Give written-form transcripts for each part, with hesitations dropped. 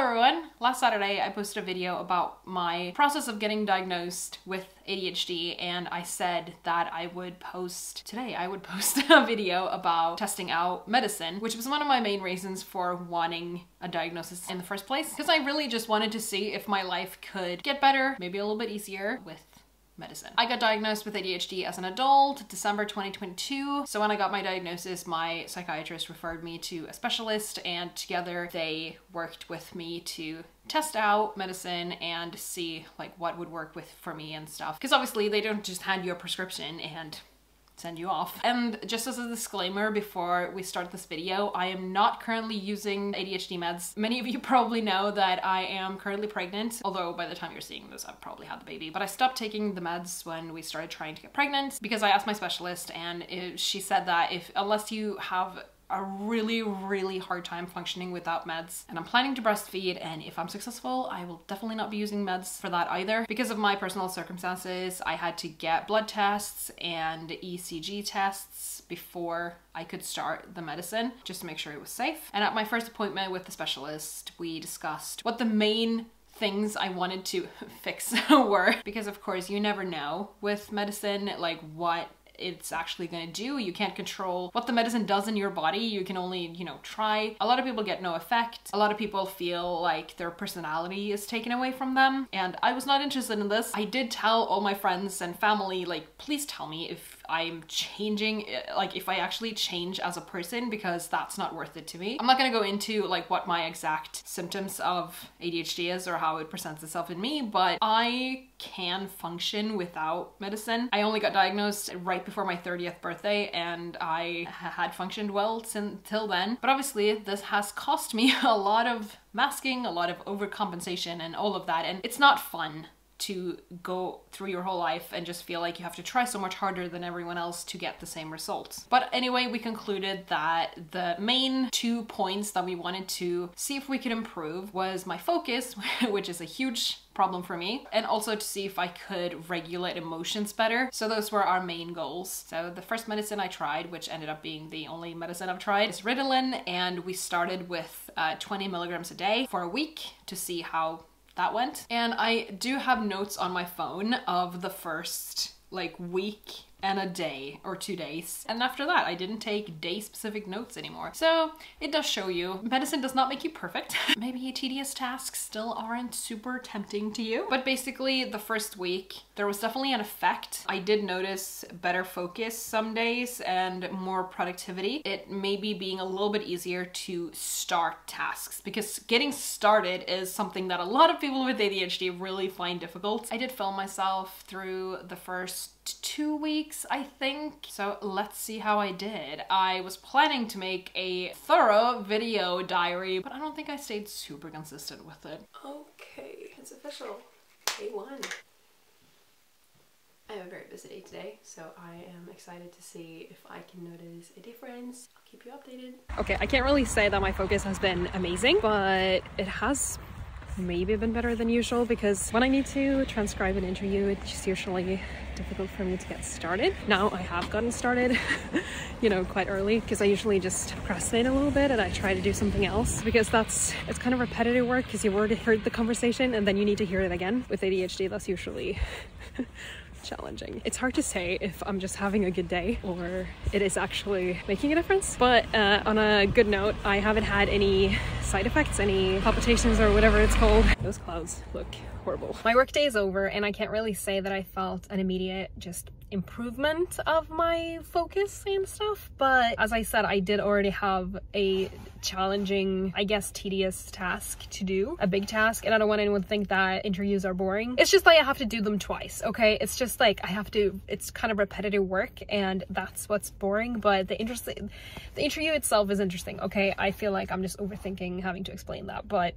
everyone! Last Saturday I posted a video about my process of getting diagnosed with ADHD, and I said that I would post a video about testing out medicine, which was one of my main reasons for wanting a diagnosis in the first place, because I really just wanted to see if my life could get better, maybe a little bit easier with medicine. I got diagnosed with ADHD as an adult, December 2022. So when I got my diagnosis, my psychiatrist referred me to a specialist, and together they worked with me to test out medicine and see like what would work for me and stuff. Because obviously they don't just hand you a prescription and send you off. And just as a disclaimer before we start this video, I am not currently using ADHD meds. Many of you probably know that I am currently pregnant, although by the time you're seeing this I've probably had the baby. But I stopped taking the meds when we started trying to get pregnant because I asked my specialist, and she said that unless you have a really hard time functioning without meds, and I'm planning to breastfeed, and if I'm successful I will definitely not be using meds for that either. Because of my personal circumstances, I had to get blood tests and ECG tests before I could start the medicine, just to make sure it was safe. And at my first appointment with the specialist, we discussed what the main things I wanted to fix were, because of course you never know with medicine like what it's actually going to do. You can't control what the medicine does in your body. You can only, try. A lot of people get no effect. A lot of people feel like their personality is taken away from them, and I was not interested in this. I did tell all my friends and family, like, please tell me if I'm changing, like if I actually change as a person, because that's not worth it to me. I'm not gonna go into like what my exact symptoms of ADHD is or how it presents itself in me, but I can function without medicine. I only got diagnosed right before my 30th birthday, and I had functioned well till then. But obviously this has cost me a lot of masking, a lot of overcompensation and all of that, and it's not fun to go through your whole life and just feel like you have to try so much harder than everyone else to get the same results. But anyway, we concluded that the main 2 points that we wanted to see if we could improve was my focus, which is a huge problem for me, and also to see if I could regulate emotions better. So those were our main goals. So the first medicine I tried, which ended up being the only medicine I've tried, is ritalin, and we started with 20 milligrams a day for a week to see how that went. And I do have notes on my phone of the first like week and a day or 2 days, and after that I didn't take day specific notes anymore. So it does show you medicine does not make you perfect. Maybe tedious tasks still aren't super tempting to you, but basically the first week there was definitely an effect. I did notice better focus some days and more productivity. It may be being a little bit easier to start tasks, because getting started is something that a lot of people with ADHD really find difficult. I did film myself through the first 2 weeks, I think. So let's see how I did. I was planning to make a thorough video diary, but I don't think I stayed super consistent with it. Okay, it's official. Day 1. I have a very busy day today, so I am excited to see if I can notice a difference. I'll keep you updated. Okay, I can't really say that my focus has been amazing, but it has maybe been better than usual, because when I need to transcribe an interview, it's usually difficult for me to get started. Now I have gotten started, quite early, because I usually just procrastinate a little bit and I try to do something else, because it's kind of repetitive work, because you've already heard the conversation and then you need to hear it again. With ADHD, that's usually challenging. It's hard to say if I'm just having a good day or it is actually making a difference. But on a good note, I haven't had any side effects, any palpitations or whatever it's called. Those clouds look horrible. My workday is over, and I can't really say that I felt an immediate just improvement of my focus and stuff, but as I said, I did already have a challenging, I guess, tedious task to do, a big task, and I don't want anyone to think that interviews are boring. It's just like I have to do them twice, okay? It's just like it's kind of repetitive work, and that's what's boring, but the interview itself is interesting, okay? I feel like I'm just overthinking having to explain that, but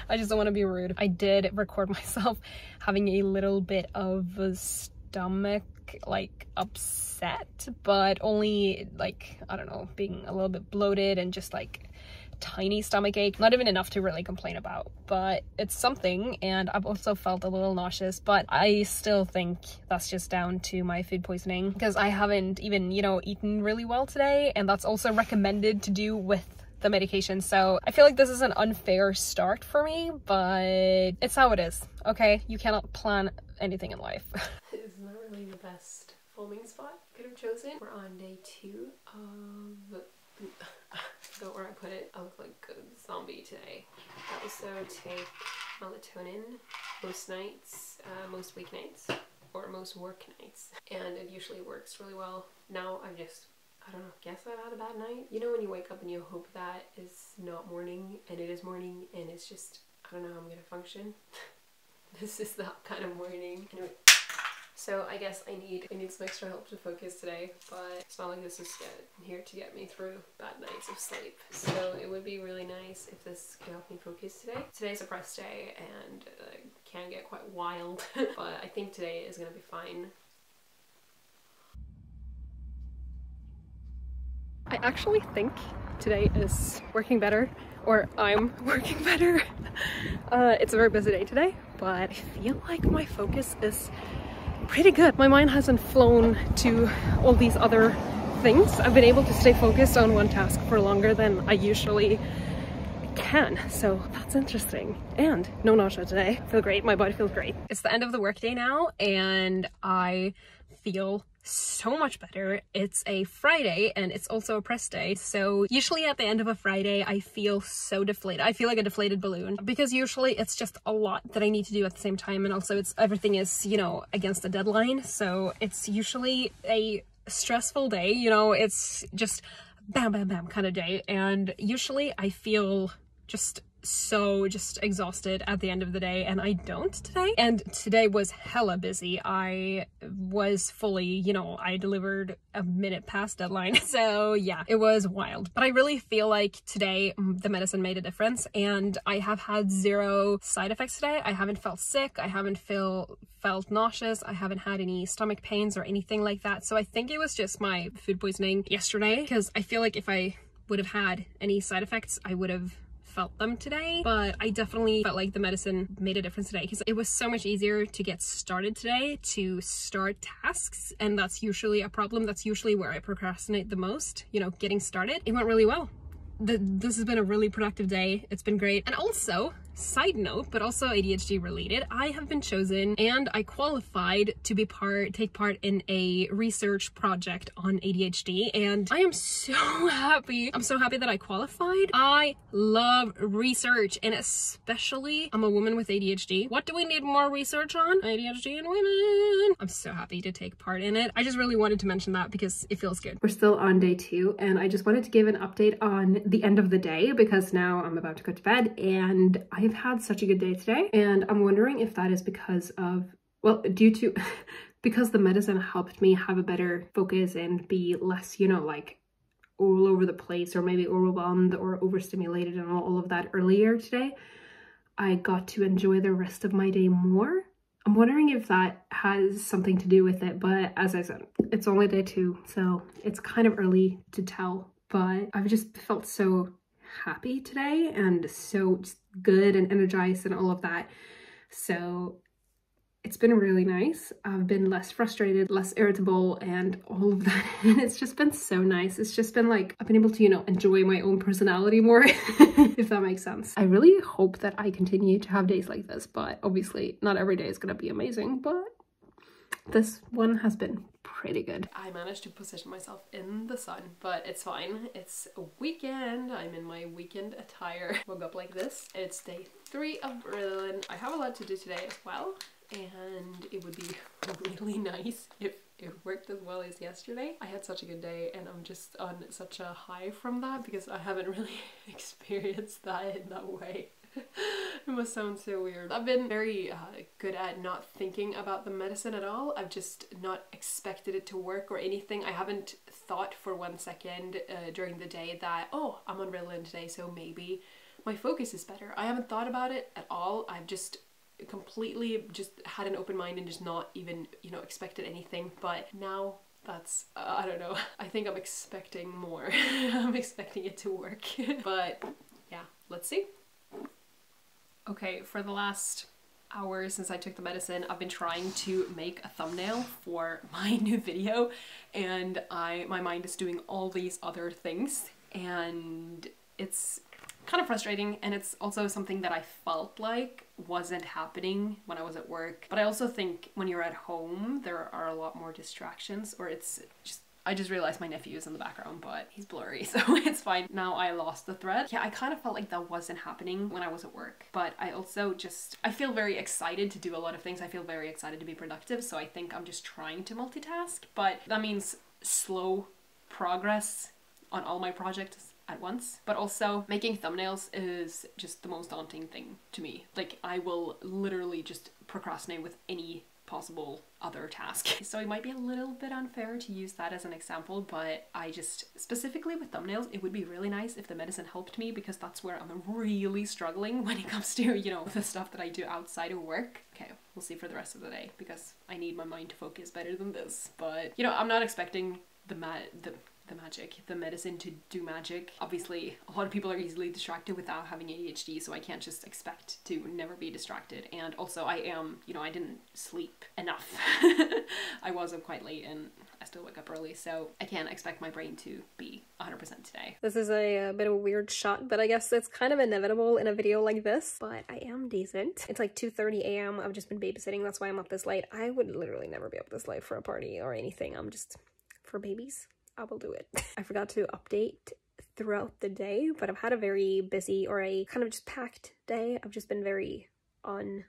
I just don't want to be rude. I did record myself having a little bit of a stomach like upset, but only like, I don't know, being a little bit bloated and just like tiny stomach ache, not even enough to really complain about, but it's something. And I've also felt a little nauseous, but I still think that's just down to my food poisoning, because I haven't even, eaten really well today, and that's also recommended to do with the medication. So I feel like this is an unfair start for me, but it's how it is, okay? You cannot plan anything in life. It's not really the best filming spot I could have chosen. We're on day 2 of... I forgot where I put it. I look like a zombie today. I also take melatonin most nights, most weeknights, or most work nights. And it usually works really well. Now I don't know, guess I've had a bad night. You know when you wake up and you hope that it's not morning and it is morning and it's just, I don't know how I'm gonna function. This is that kind of morning. Anyway, so I guess I need some extra help to focus today, but it's not like this is here to get me through bad nights of sleep. So it would be really nice if this could help me focus today. Today's a press day and can get quite wild, but I think today is gonna be fine. I actually think today is working better, or I'm working better. It's a very busy day today, but I feel like my focus is pretty good. My mind hasn't flown to all these other things. I've been able to stay focused on one task for longer than I usually can, so that's interesting. And no nausea today. I feel great. My body feels great. It's the end of the workday now, and I feel so much better. It's a Friday and it's also a press day, so usually at the end of a Friday I feel so deflated. I feel like a deflated balloon because usually it's just a lot that I need to do at the same time, and also everything is, you know, against the deadline, so it's usually a stressful day, you know, it's just bam bam bam kind of day, and usually I feel just exhausted at the end of the day, and I don't today. And today was hella busy. I was fully, you know, I delivered a minute past deadline. So yeah, it was wild. But I really feel like today the medicine made a difference, and I have had 0 side effects today. I haven't felt sick. I haven't felt nauseous. I haven't had any stomach pains or anything like that. So I think it was just my food poisoning yesterday, because I feel like if I would have had any side effects, I would have felt them today. But I definitely felt like the medicine made a difference today, because it was so much easier to get started today, to start tasks, and that's usually a problem. That's usually where I procrastinate the most, you know, getting started. It went really well. This has been a really productive day. It's been great. And also, side note, but also ADHD related, I have been chosen and I qualified to take part in a research project on ADHD, and I am so happy. I'm so happy that I qualified. I love research, and especially I'm a woman with ADHD. What do we need more research on? ADHD and women. I'm so happy to take part in it. I just really wanted to mention that because it feels good. We're still on day 2, and I just wanted to give an update on the end of the day, because now I'm about to go to bed and I've had such a good day today, and I'm wondering if that is because of, well, because the medicine helped me have a better focus and be less, you know, like all over the place, or maybe overwhelmed or overstimulated and all of that earlier today. I got to enjoy the rest of my day more. I'm wondering if that has something to do with it, but as I said, it's only day 2, so it's kind of early to tell. But I've just felt so happy today and so good and energized and all of that. So it's been really nice. I've been less frustrated, less irritable, and all of that. And it's just been so nice. It's just been like, I've been able to, you know, enjoy my own personality more, if that makes sense. I really hope that I continue to have days like this, but obviously not every day is gonna be amazing, but this one has been pretty good. I managed to position myself in the sun, but it's fine. It's a weekend. I'm in my weekend attire. Woke up like this. It's day 3 of ritalin. I have a lot to do today as well, and it would be really nice if it worked as well as yesterday. I had such a good day, and I'm just on such a high from that, because I haven't really experienced that in that way. It must sound so weird. I've been very good at not thinking about the medicine at all. I've just not expected it to work or anything. I haven't thought for 1 second during the day that, oh, I'm on ritalin today, so maybe my focus is better. I haven't thought about it at all. I've just completely just had an open mind and just not even, you know, expected anything. But now that's, I don't know. I think I'm expecting more. I'm expecting it to work. But yeah, let's see. Okay, for the last hour since I took the medicine, I've been trying to make a thumbnail for my new video, and my mind is doing all these other things, and it's kind of frustrating, and it's also something that I felt like wasn't happening when I was at work. But I also think when you're at home, there are a lot more distractions, or it's just, I just realized my nephew is in the background, but he's blurry, so it's fine. Now I lost the thread. Yeah, I kind of felt like that wasn't happening when I was at work, but I also just, I feel very excited to do a lot of things. I feel very excited to be productive, so I think I'm just trying to multitask, but that means slow progress on all my projects at once. But also making thumbnails is just the most daunting thing to me. Like, I will literally just procrastinate with any possible other task. So it might be a little bit unfair to use that as an example, but I just, specifically with thumbnails, it would be really nice if the medicine helped me, because that's where I'm really struggling when it comes to, you know, the stuff that I do outside of work. Okay, we'll see for the rest of the day, because I need my mind to focus better than this. But, you know, I'm not expecting the medicine to do magic. Obviously, a lot of people are easily distracted without having ADHD, so I can't just expect to never be distracted. And also I am, you know, I didn't sleep enough. I was up quite late and I still wake up early, so I can't expect my brain to be 100% today. This is a bit of a weird shot, but I guess it's kind of inevitable in a video like this, but I am decent. It's like 2:30 a.m. I've just been babysitting, that's why I'm up this late. I would literally never be up this late for a party or anything. I'm just, for babies, I will do it. I forgot to update throughout the day, but I've had a very busy, or a kind of just packed day. I've just been very on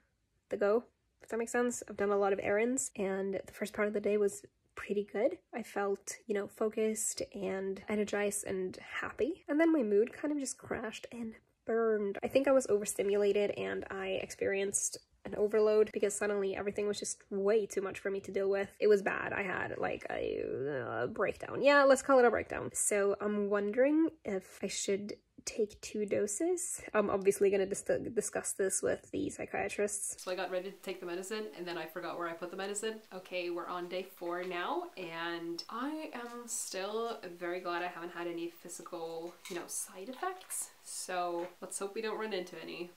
the go, if that makes sense. I've done a lot of errands, and the first part of the day was pretty good. I felt, you know, focused and energized and happy. And then my mood kind of just crashed and burned. I think I was overstimulated and I experienced an overload, because suddenly everything was just way too much for me to deal with. It was bad. I had like a breakdown. Yeah, let's call it a breakdown. So I'm wondering if I should take 2 doses. I'm obviously gonna discuss this with the psychiatrists. So I got ready to take the medicine, and then I forgot where I put the medicine. Okay, we're on day 4 now, and I am still very glad I haven't had any physical, you know, side effects. So let's hope we don't run into any.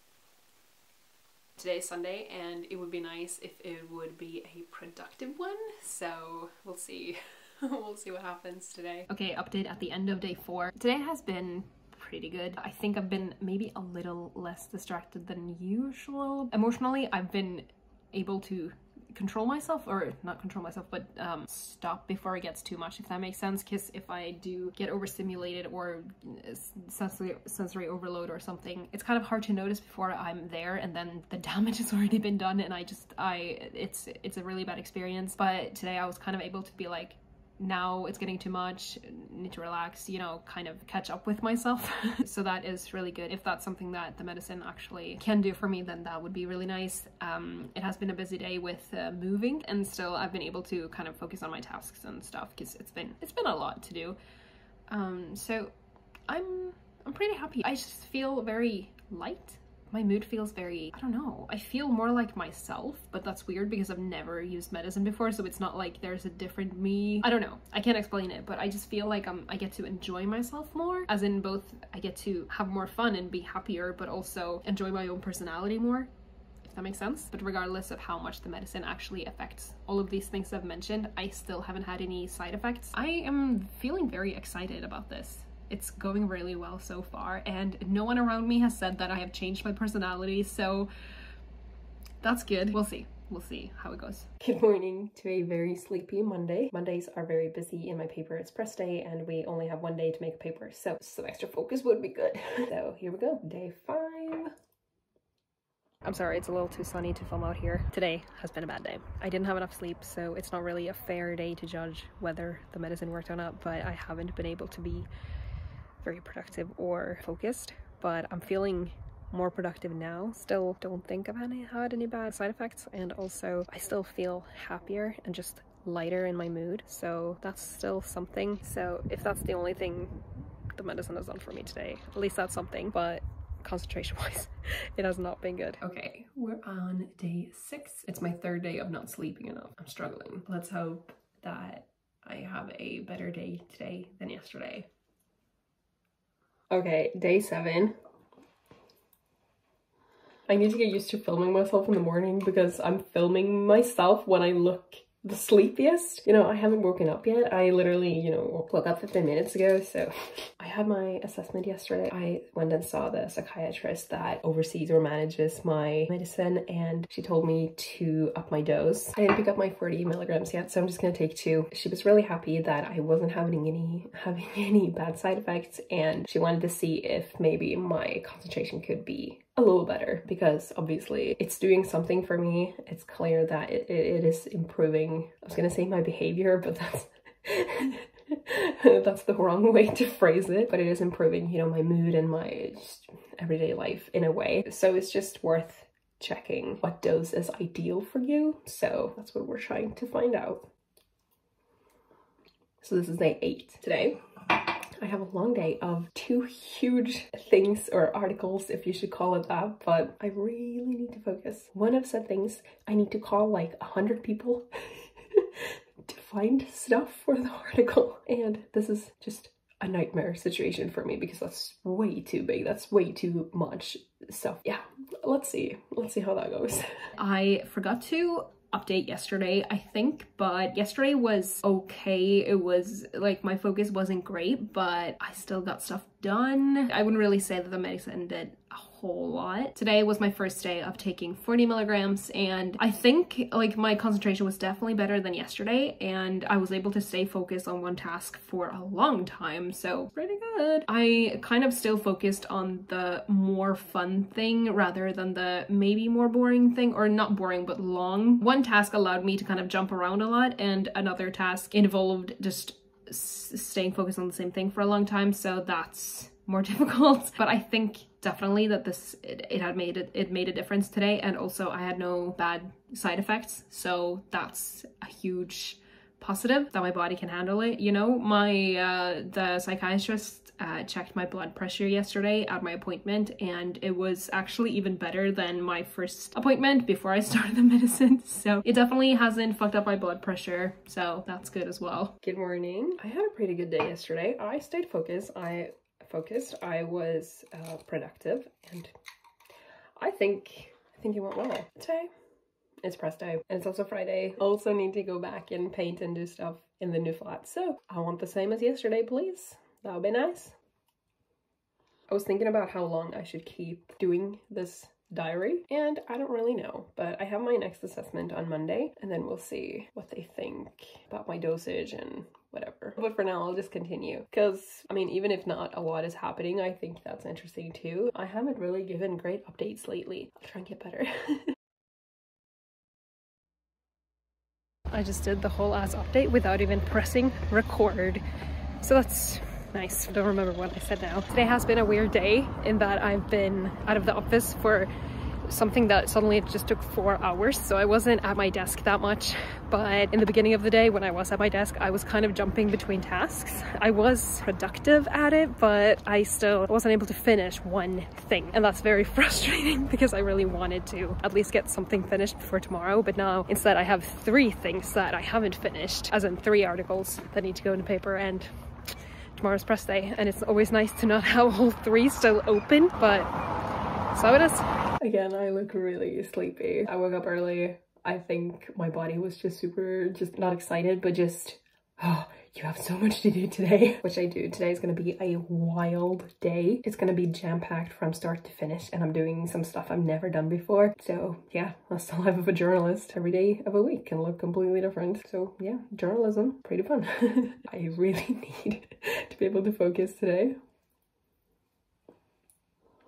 Today's Sunday, and it would be nice if it would be a productive one, so we'll see. We'll see what happens today. Okay, update at the end of day 4. Today has been pretty good. I think I've been maybe a little less distracted than usual. Emotionally, I've been able to control myself, or not control myself, but stop before it gets too much, if that makes sense. Because if I do get overstimulated or sensory overload or something, it's kind of hard to notice before I'm there, and then the damage has already been done, and it's a really bad experience. But today I was kind of able to be like, now it's getting too much, need to relax, you know, kind of catch up with myself. So that is really good. If that's something that the medicine actually can do for me, then that would be really nice. It has been a busy day with moving, and still I've been able to kind of focus on my tasks and stuff, because it's been a lot to do. So I'm pretty happy. I just feel very light. My mood feels very, I don't know, I feel more like myself, but that's weird because I've never used medicine before, so it's not like there's a different me. I don't know, I can't explain it, but I just feel like I get to enjoy myself more, as in both I get to have more fun and be happier, but also enjoy my own personality more, if that makes sense. But regardless of how much the medicine actually affects all of these things I've mentioned, I still haven't had any side effects. I am feeling very excited about this. It's going really well so far, and no one around me has said that I have changed my personality, so that's good. We'll see. We'll see how it goes. Good morning to a very sleepy Monday. Mondays are very busy in my paper. It's press day, and we only have 1 day to make a paper, so some extra focus would be good. So here we go, day 5. I'm sorry, it's a little too sunny to film out here. Today has been a bad day. I didn't have enough sleep, so it's not really a fair day to judge whether the medicine worked or not, but I haven't been able to be very productive or focused, but I'm feeling more productive now. Still don't think I've had any bad side effects, and also I still feel happier and just lighter in my mood, so that's still something. So if that's the only thing the medicine has done for me today, at least that's something, but concentration wise it has not been good. Okay, we're on day 6. It's my 3rd day of not sleeping enough. I'm struggling. Let's hope that I have a better day today than yesterday. Okay, day 7. I need to get used to filming myself in the morning, because I'm filming myself when I look the sleepiest. You know, I haven't woken up yet. I literally, you know, woke up 15 minutes ago, so I had my assessment yesterday. I went and saw the psychiatrist that oversees or manages my medicine, and she told me to up my dose. I didn't pick up my 40 milligrams yet, so I'm just gonna take 2. She was really happy that I wasn't having any bad side effects, and she wanted to see if maybe my concentration could be a little better, because obviously it's doing something for me. It's clear that it is improving. I was gonna say my behavior, but that's that's the wrong way to phrase it, but it is improving, you know, my mood and my just everyday life in a way. So it's just worth checking what dose is ideal for you. So that's what we're trying to find out. So this is day 8 today. I have a long day of 2 huge things, or articles if you should call it that, but I really need to focus. One of said things, I need to call like 100 people to find stuff for the article, and this is just a nightmare situation for me because that's way too big. That's way too much stuff. Yeah, let's see how that goes. I forgot to update yesterday, I think, but yesterday was okay. It was like my focus wasn't great, but I still got stuff done. I wouldn't really say that the medicine did a whole lot. Today was my first day of taking 40 milligrams, and I think like my concentration was definitely better than yesterday, and I was able to stay focused on one task for a long time, so pretty good. I kind of still focused on the more fun thing rather than the maybe more boring thing, or not boring but long. One task allowed me to kind of jump around a lot, and another task involved just staying focused on the same thing for a long time, so that's more difficult. But I think definitely that it made a difference today, and also I had no bad side effects, so that's a huge positive that my body can handle it. You know, the psychiatrist checked my blood pressure yesterday at my appointment, and it was actually even better than my first appointment before I started the medicine, so it definitely hasn't fucked up my blood pressure, so that's good as well. Good morning. I had a pretty good day yesterday. I stayed focused. I was productive, and I think it went well. Today it's press day, and it's also Friday. Also need to go back and paint and do stuff in the new flat, so I want the same as yesterday, please. That would be nice. I was thinking about how long I should keep doing this diary, and I don't really know, but I have my next assessment on Monday, and then we'll see what they think about my dosage and whatever. But for now, I'll just continue, because I mean, even if not a lot is happening, I think that's interesting too. I haven't really given great updates lately. I'll try and get better. I just did the whole ass update without even pressing record, so that's nice. I don't remember what I said now. Today has been a weird day in that I've been out of the office for something that suddenly it just took 4 hours, so I wasn't at my desk that much. But in the beginning of the day when I was at my desk, I was kind of jumping between tasks. I was productive at it, but I still wasn't able to finish one thing, and that's very frustrating because I really wanted to at least get something finished before tomorrow. But now instead I have 3 things that I haven't finished, as in 3 articles that need to go into paper, and tomorrow's press day, and it's always nice to not have all 3 still open, but so it is. Again, I look really sleepy. I woke up early. I think my body was just not excited, but just, oh, you have so much to do today, which I do. Today is going to be a wild day. It's going to be jam-packed from start to finish, and I'm doing some stuff I've never done before. So yeah, that's the life of a journalist. Every day of a week can look completely different. So yeah, journalism, pretty fun. I really need to be able to focus today.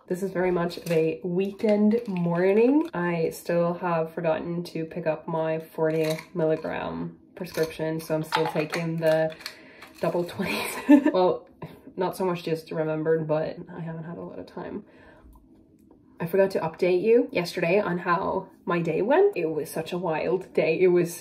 This is very much of a weekend morning. I still have forgotten to pick up my 40 milligram prescription, so I'm still taking the double 20s. Well, not so much just remembered, but I haven't had a lot of time. I forgot to update you yesterday on how my day went. It was such a wild day. It was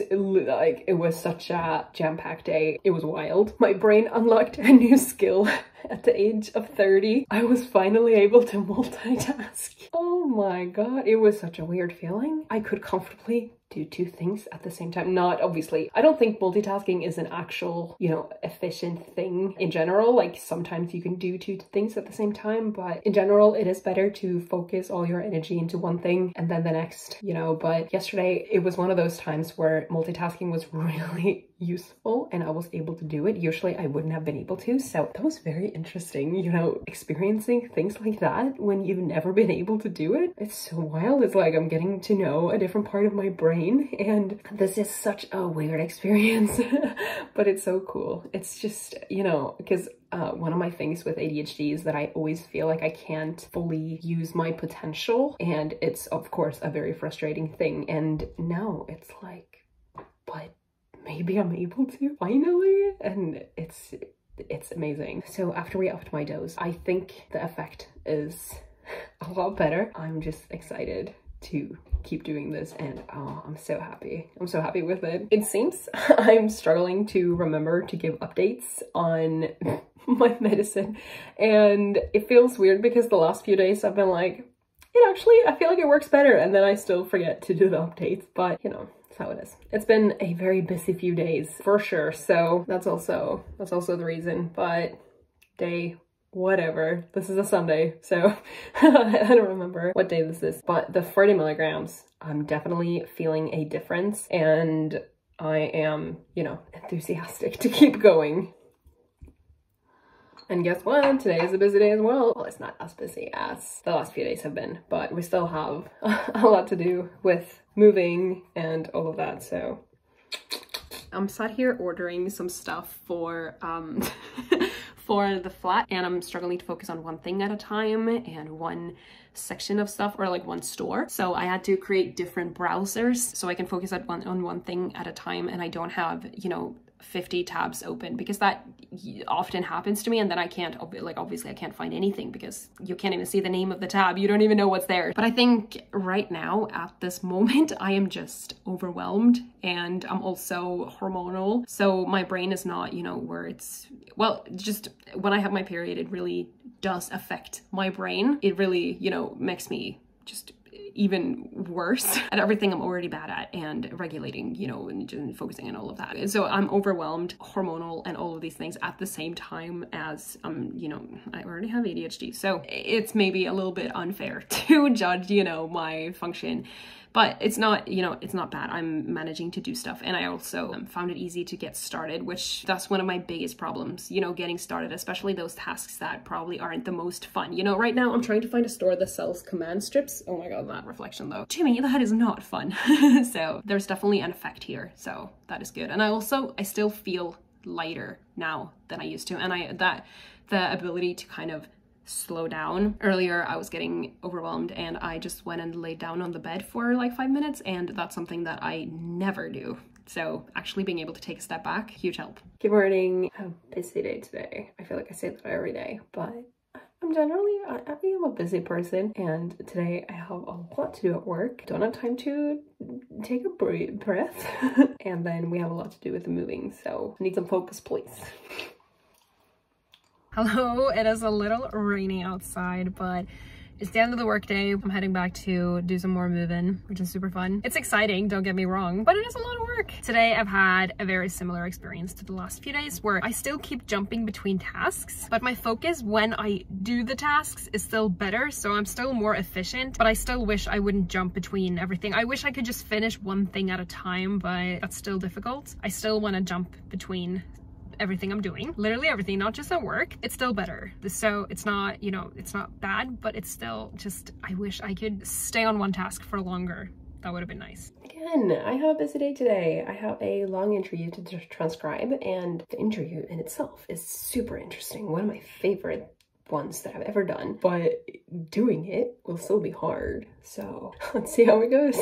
such a jam-packed day. It was wild. My brain unlocked a new skill at the age of 30. I was finally able to multitask. Oh my god, it was such a weird feeling. I could comfortably do two things at the same time. Not obviously, I don't think multitasking is an actual, you know, efficient thing in general. Like sometimes you can do two things at the same time, but in general, it is better to focus all your energy into one thing and then the next, you know. But yesterday it was one of those times where multitasking was really useful and I was able to do it. Usually I wouldn't have been able to. So that was very interesting, you know, experiencing things like that when you've never been able to do it. It's so wild. It's like I'm getting to know a different part of my brain, and this is such a weird experience, but it's so cool. It's just, you know, because one of my things with ADHD is that I always feel like I can't fully use my potential, and it's of course a very frustrating thing. And now it's like, but maybe I'm able to finally, and it's amazing. So after we upped my dose, I think the effect is a lot better. I'm just excited to keep doing this, and oh, I'm so happy. I'm so happy with it. It seems I'm struggling to remember to give updates on my medicine, and it feels weird because the last few days I've been like, I feel like it works better, and then I still forget to do the updates, but you know, that's how it is. It's been a very busy few days for sure, so that's also the reason. But day whatever, this is a Sunday, so I don't remember what day this is, but the 40 milligrams, I'm definitely feeling a difference, and I am, you know, enthusiastic to keep going. And guess what? Today is a busy day as well. Well, it's not as busy as the last few days have been, but we still have a lot to do with moving and all of that, so. I'm sat here ordering some stuff for for the flat, and I'm struggling to focus on one thing at a time and one section of stuff, or like one store. So I had to create different browsers so I can focus on one thing at a time, and I don't have, you know, 50 tabs open, because that often happens to me, and then I can't, like, obviously I can't find anything because you can't even see the name of the tab. You don't even know what's there. But I think right now at this moment I am just overwhelmed, and I'm also hormonal, so my brain is not, you know, where it's, well, just when I have my period, it really does affect my brain. It really, you know, makes me just even worse at everything I'm already bad at, and regulating, you know, and focusing on all of that. So I'm overwhelmed, hormonal, and all of these things at the same time as, you know, I already have ADHD. So it's maybe a little bit unfair to judge, you know, my function. But it's not, you know, it's not bad. I'm managing to do stuff. And I also found it easy to get started, which that's one of my biggest problems, you know, getting started, especially those tasks that probably aren't the most fun. You know, right now I'm trying to find a store that sells command strips. Oh my God, that reflection though. Jimmy, that is not fun. So there's definitely an effect here. So that is good. And I still feel lighter now than I used to. And the ability to kind of slow down. Earlier I was getting overwhelmed and I just went and laid down on the bed for like 5 minutes, and that's something that I never do. So actually being able to take a step back, huge help. Good morning. I have a busy day today. I feel like I say that every day, but I'm generally, I am a busy person, and today I have a lot to do at work. Don't have time to take a breath. And then we have a lot to do with the moving, so I need some focus, please. Hello, it is a little rainy outside, but it's the end of the workday. I'm heading back to do some more moving, which is super fun. It's exciting, don't get me wrong, but it is a lot of work. Today I've had a very similar experience to the last few days, where I still keep jumping between tasks, but my focus when I do the tasks is still better, so I'm still more efficient, but I still wish I wouldn't jump between everything. I wish I could just finish one thing at a time, but that's still difficult. I still want to jump between everything I'm doing, literally everything, not just at work. It's still better. So it's not, you know, it's not bad, but it's still just, I wish I could stay on one task for longer. That would have been nice. Again, I have a busy day today. I have a long interview to transcribe, and the interview in itself is super interesting. One of my favorite ones that I've ever done, but doing it will still be hard. So let's see how it goes.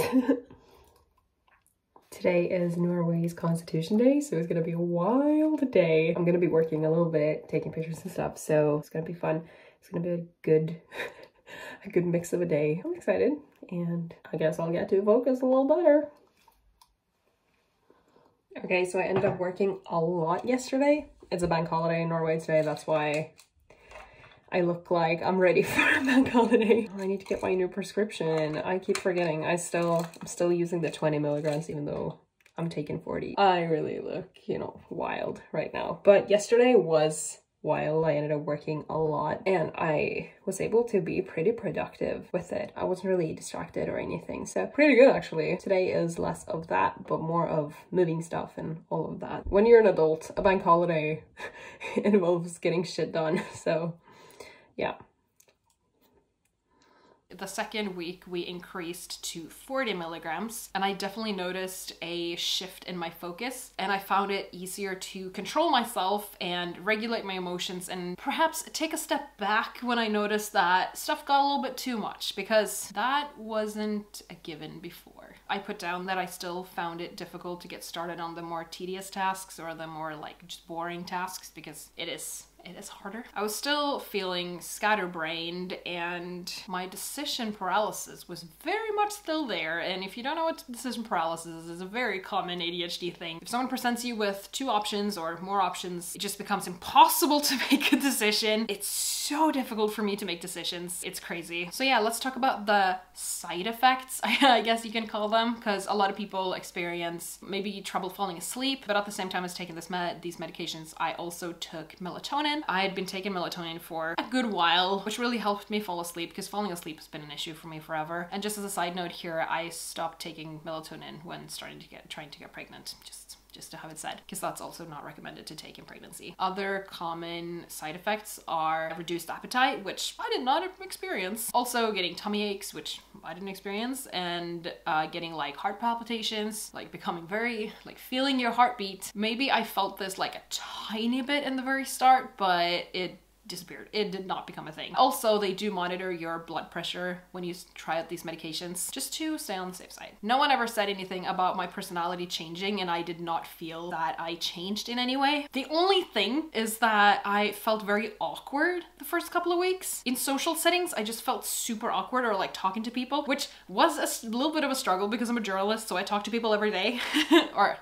Today is Norway's Constitution Day, so it's gonna be a wild day. I'm gonna be working a little bit, taking pictures and stuff, so it's gonna be fun. It's gonna be a good mix of a day. I'm excited, and I guess I'll get to focus a little better. Okay, so I ended up working a lot yesterday. It's a bank holiday in Norway today, that's why I look like I'm ready for a bank holiday. I need to get my new prescription. I keep forgetting. I'm still using the 20 milligrams even though I'm taking 40. I really look, you know, wild right now. But yesterday was wild. I ended up working a lot and I was able to be pretty productive with it. I wasn't really distracted or anything. So pretty good actually. Today is less of that, but more of moving stuff and all of that. When you're an adult, a bank holiday involves getting shit done. So yeah. The second week we increased to 40 milligrams and I definitely noticed a shift in my focus and I found it easier to control myself and regulate my emotions and perhaps take a step back when I noticed that stuff got a little bit too much, because that wasn't a given before. I put down that I still found it difficult to get started on the more tedious tasks or the more like just boring tasks, because it is harder. I was still feeling scatterbrained and my decision paralysis was very much still there. And if you don't know what decision paralysis is, it's a very common ADHD thing. If someone presents you with 2 options or more options, it just becomes impossible to make a decision. It's so difficult for me to make decisions. It's crazy. So yeah, let's talk about the side effects, I guess you can call them, because a lot of people experience maybe trouble falling asleep, but at the same time as taking these medications, I also took melatonin. I had been taking melatonin for a good while, which really helped me fall asleep because falling asleep has been an issue for me forever. And just as a side note here, I stopped taking melatonin when trying to get pregnant. Just to have it said, because that's also not recommended to take in pregnancy. Other common side effects are reduced appetite, which I did not experience. Also getting tummy aches, which I didn't experience, and getting like heart palpitations, like becoming very, like feeling your heartbeat. Maybe I felt this like a tiny bit in the very start, but it disappeared. It did not become a thing. Also, they do monitor your blood pressure when you try out these medications, just to stay on the safe side. No one ever said anything about my personality changing, and I did not feel that I changed in any way. The only thing is that I felt very awkward the first couple of weeks. In social settings, I just felt super awkward, or like talking to people, which was a little bit of a struggle because I'm a journalist, so I talk to people every day. Or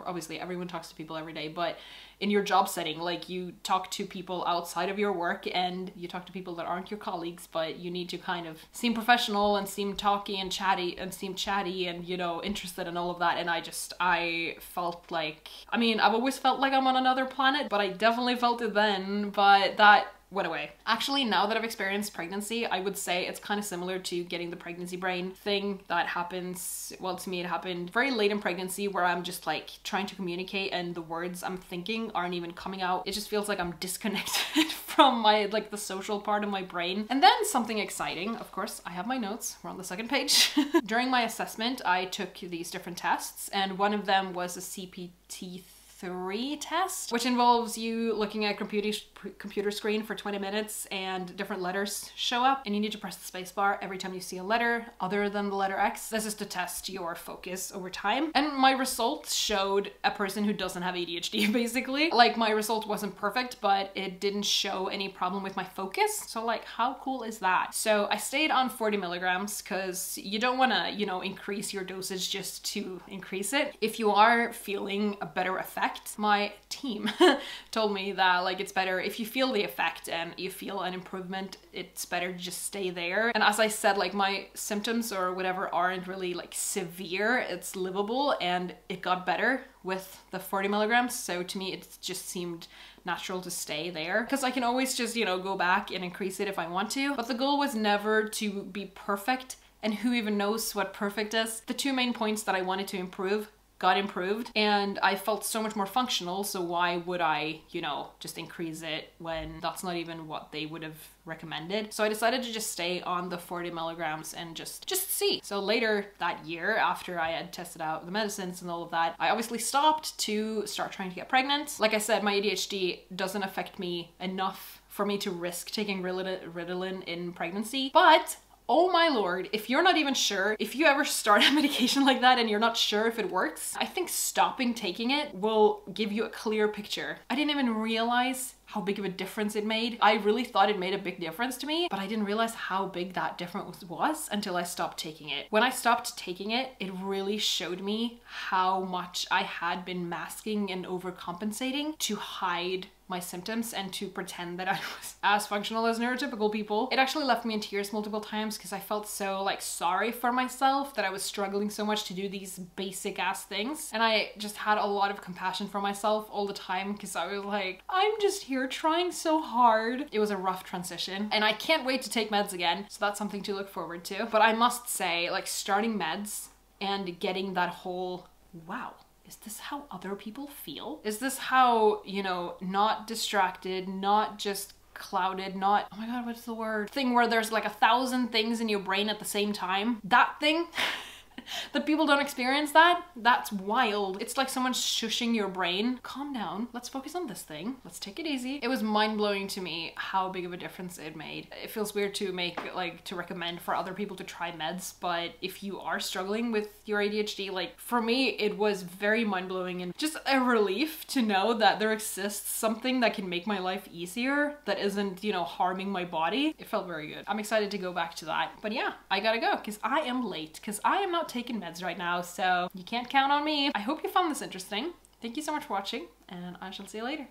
obviously everyone talks to people every day, but in your job setting, like you talk to people outside of your work and you talk to people that aren't your colleagues, but you need to kind of seem professional and seem talky and chatty and, you know, interested in all of that. And I felt like, I mean, I've always felt like I'm on another planet, but I definitely felt it then, but that went away. Actually, now that I've experienced pregnancy, I would say it's kind of similar to getting the pregnancy brain thing that happens. Well, to me, it happened very late in pregnancy where I'm just like trying to communicate and the words I'm thinking aren't even coming out. It just feels like I'm disconnected from my, like the social part of my brain. And then something exciting, of course, I have my notes. We're on the second page. During my assessment, I took these different tests and one of them was a CPT-3 test, which involves you looking at computer screen for 20 minutes and different letters show up and you need to press the space bar every time you see a letter other than the letter X. This is to test your focus over time. And my results showed a person who doesn't have ADHD basically. Like my result wasn't perfect, but it didn't show any problem with my focus. So like, how cool is that? So I stayed on 40 milligrams because you don't want to, you know, increase your dosage just to increase it. If you are feeling a better effect, my team told me that like it's better if you feel the effect and you feel an improvement, it's better to just stay there. And as I said, like my symptoms or whatever aren't really like severe, it's livable, and it got better with the 40 milligrams. So to me, it just seemed natural to stay there because I can always just, you know, go back and increase it if I want to. But the goal was never to be perfect, and who even knows what perfect is. The 2 main points that I wanted to improve got improved and I felt so much more functional, so why would I, you know, just increase it when that's not even what they would have recommended? So I decided to just stay on the 40 milligrams and just see. So later that year, after I had tested out the medicines and all of that, I obviously stopped to start trying to get pregnant. Like I said, my ADHD doesn't affect me enough for me to risk taking ritalin in pregnancy, but oh my lord, if you're not even sure, if you ever start a medication like that and you're not sure if it works, I think stopping taking it will give you a clear picture. I didn't even realize how big of a difference it made. I really thought it made a big difference to me, but I didn't realize how big that difference was until I stopped taking it. When I stopped taking it, it really showed me how much I had been masking and overcompensating to hide my symptoms and to pretend that I was as functional as neurotypical people. It actually left me in tears multiple times because I felt so like sorry for myself that I was struggling so much to do these basic ass things. And I just had a lot of compassion for myself all the time because I was like, I'm just here trying so hard. It was a rough transition and I can't wait to take meds again. So that's something to look forward to. But I must say, like, starting meds and getting that whole, wow, is this how other people feel? Is this how, you know, not distracted, not just clouded, not, oh my God, what's the word? Thing where there's like 1,000 things in your brain at the same time. That thing. That people don't experience that, that's wild. It's like someone shushing your brain. Calm down, let's focus on this thing. Let's take it easy. It was mind-blowing to me how big of a difference it made. It feels weird to to recommend for other people to try meds, but if you are struggling with your ADHD, like for me, it was very mind-blowing and just a relief to know that there exists something that can make my life easier that isn't, you know, harming my body. It felt very good. I'm excited to go back to that. But yeah, I gotta go because I am late because I am not taking meds right now, so you can't count on me. I hope you found this interesting. Thank you so much for watching, and I shall see you later.